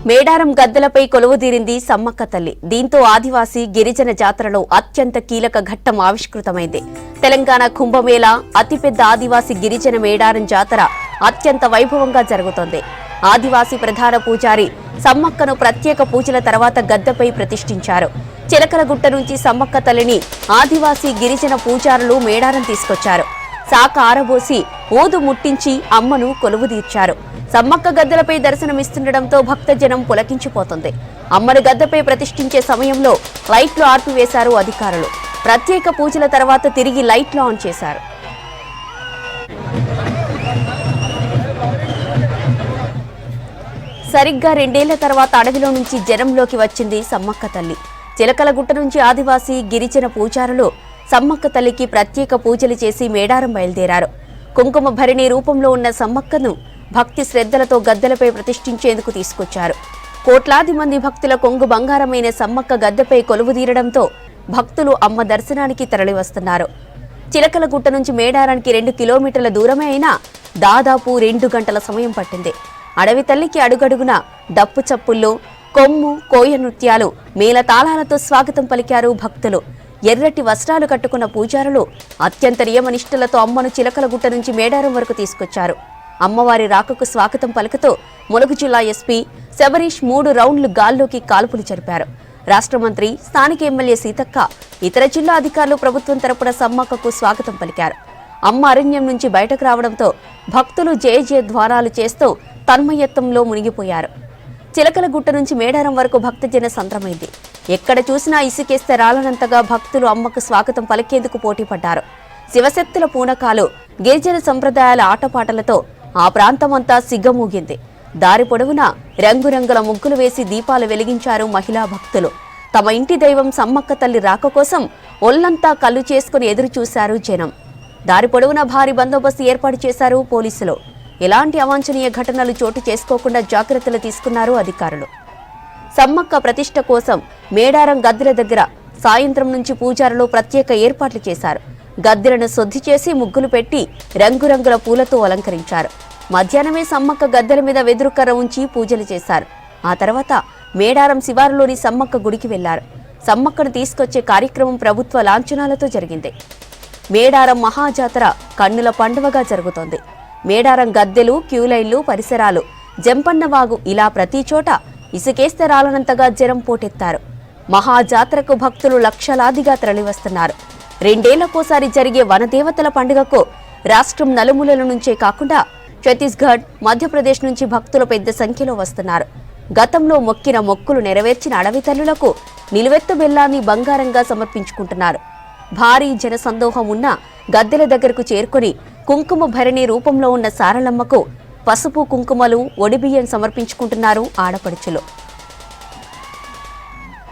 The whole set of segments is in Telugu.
మేడారం గద్దెలపై కొలువుదీరింది సమ్మక్క తల్లి. దీంతో ఆదివాసీ గిరిజన జాతరలో అత్యంత కీలక ఘట్టం ఆవిష్కృతమైంది. తెలంగాణ కుంభమేళా అతిపెద్ద ఆదివాసీ గిరిజన మేడారం జాతర అత్యంత వైభవంగా జరుగుతోంది. ఆదివాసీ ప్రధాన పూజారి సమ్మక్కను ప్రత్యేక పూజల తర్వాత గద్దెపై ప్రతిష్ఠించారు. చిలకలగుట్ట నుంచి సమ్మక్క తల్లిని ఆదివాసీ గిరిజన పూజారులు మేడారం తీసుకొచ్చారు. శాఖ ఆరబోసి ఊదు ముట్టించి అమ్మను కొలువుదీర్చారు. సమ్మక్క గద్దెలపై దర్శనమిస్తుండటంతో భక్తజనం పులకించిపోతుంది. అమ్మను గద్దెపై ప్రతిష్ఠించే సమయంలో లైట్లు ఆర్పివేశారు అధికారులు. ప్రత్యేక పూజల తర్వాత తిరిగి లైట్లు ఆన్ చేశారు. సరిగ్గా 2 ఏళ్ల తర్వాత అడవిలో నుంచి జనంలోకి వచ్చింది సమ్మక్క తల్లి. చిలకలగుట్ట నుంచి ఆదివాసీ గిరిజన పూజారులు సమ్మక్క తల్లికి ప్రత్యేక పూజలు చేసి మేడారం బయలుదేరారు. కుంకుమ భరిణి రూపంలో ఉన్న సమ్మక్కను భక్తి శ్రద్ధలతో గద్దెలపై ప్రతిష్ఠించేందుకు తీసుకొచ్చారు. కోట్లాది మంది భక్తుల కొంగు బంగారమైన సమ్మక్క గద్దెపై కొలువుదీరడంతో భక్తులు అమ్మ దర్శనానికి తరలివస్తున్నారు. చిలకలగుట్ట నుంచి మేడారానికి 2 కిలోమీటర్ల దూరమే అయినా దాదాపు 2 గంటల సమయం పట్టింది. అడవి తల్లికి అడుగడుగున డప్పు చప్పుల్లో, కొమ్ము, కోయ నృత్యాలు, మేళతాళాలతో స్వాగతం పలికారు భక్తులు. ఎర్రటి వస్త్రాలు కట్టుకున్న పూజారులు అత్యంత నియమనిష్టలతో అమ్మను చిలకలగుట్ట నుంచి మేడారం వరకు తీసుకొచ్చారు. అమ్మవారి రాకకు స్వాగతం పలుకుతూ ములుగు జిల్లా ఎస్పీ శబరీష్ 3 రౌండ్లు గాల్లోకి కాల్పులు జరిపారు. రాష్ట్ర మంత్రి, స్థానిక ఎమ్మెల్యే సీతక్క, ఇతర జిల్లా అధికారులు ప్రభుత్వం తరపున సమ్మక్కకు స్వాగతం పలికారు. అమ్మ అరణ్యం నుంచి బయటకు రావడంతో భక్తులు జయ ద్వారాలు చేస్తూ తన్మయత్వంలో మునిగిపోయారు. చిలకలగుట్ట నుంచి మేడారం వరకు భక్తజన సంద్రమైంది. ఎక్కడ చూసినా ఇసుకేస్తే రాలనంతగా భక్తులు అమ్మకు స్వాగతం పలికేందుకు పోటీపడ్డారు. శివశక్తుల పూనకాలు, గిరిజన సంప్రదాయాల ఆటపాటలతో ఆ ప్రాంతమంతా సిగ్గమూగింది. దారి పొడవునా రంగురంగుల ముగ్గులు వేసి దీపాలు వెలిగించారు మహిళా భక్తులు. తమ ఇంటి దైవం సమ్మక్క తల్లి రాక కోసం ఒళ్లంతా కళ్ళు చేసుకుని ఎదురు చూశారు జనం. దారి పొడవునా భారీ బందోబస్తు ఏర్పాటు చేశారు పోలీసులు. ఎలాంటి అవాంఛనీయ ఘటనలు చోటు చేసుకోకుండా జాగ్రత్తలు తీసుకున్నారు అధికారులు. సమ్మక్క ప్రతిష్ఠ కోసం మేడారం గద్దెల దగ్గర సాయంత్రం నుంచి పూజారులు ప్రత్యేక ఏర్పాట్లు చేశారు. గద్దెలను శుద్ధి చేసి ముగ్గులు పెట్టి రంగురంగుల పూలతో అలంకరించారు. మధ్యాహ్నమే సమ్మక్క గద్దెల మీద వెదురుకర్ర ఉంచి పూజలు చేశారు. ఆ తర్వాత మేడారం శివారులోని సమ్మక్క గుడికి వెళ్లారు. సమ్మక్కను తీసుకొచ్చే కార్యక్రమం ప్రభుత్వ లాంఛనాలతో జరిగింది. మేడారం మహాజాతర కన్నుల పండువగా జరుగుతోంది. మేడారం గద్దెలు, క్యూలైన్లు, పరిసరాలు, జంపన్నవాగు ఇలా ప్రతి చోట ఇసుకేస్తే రాలనంతగా జనం పోటెత్తారు. మహాజాతరకు భక్తులు లక్షలాదిగా తరలివస్తున్నారు. 2 ఏళ్లకోసారి జరిగే వనదేవతల పండుగకు రాష్ట్రం నలుమూలల నుంచే కాకుండా ఛత్తీస్గఢ్, మధ్యప్రదేశ్ నుంచి భక్తులు పెద్ద సంఖ్యలో వస్తున్నారు. గతంలో మొక్కిన మొక్కులు నెరవేర్చిన అడవి తల్లులకు నిలువెత్తు బెల్లాన్ని బంగారంగా సమర్పించుకుంటున్నారు. భారీ జనసందోహం ఉన్న గద్దెల దగ్గరకు చేరుకుని కుంకుమ భరణి రూపంలో ఉన్న సారలమ్మకు పసుపు, కుంకుమలు, ఒడిబియ్యం సమర్పించుకుంటున్నారు ఆడపడుచులు.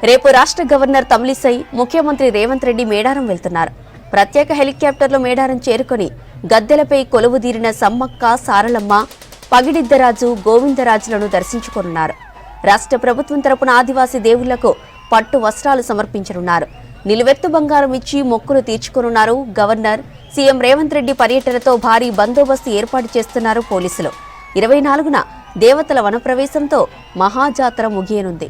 రేపు రాష్ట్ర గవర్నర్ తమిళిసై, ముఖ్యమంత్రి రేవంత్ రెడ్డి మేడారం వెళ్తున్నారు. ప్రత్యేక హెలికాప్టర్లో మేడారం చేరుకుని గద్దెలపై కొలువుదీరిన సమ్మక్క, సారలమ్మ, పగిడిద్దరాజు, గోవిందరాజులను దర్శించుకోనున్నారు. రాష్ట్ర ప్రభుత్వం తరపున ఆదివాసీ దేవుళ్లకు పట్టు వస్త్రాలు సమర్పించనున్నారు. నిలువెత్తు బంగారం ఇచ్చి మొక్కులు తీర్చుకోనున్నారు గవర్నర్. సీఎం రేవంత్ రెడ్డి పర్యటనతో భారీ బందోబస్తు ఏర్పాటు చేస్తున్నారు పోలీసులు. 24న దేవతల వనప్రవేశంతో మహాజాతర ముగియనుంది.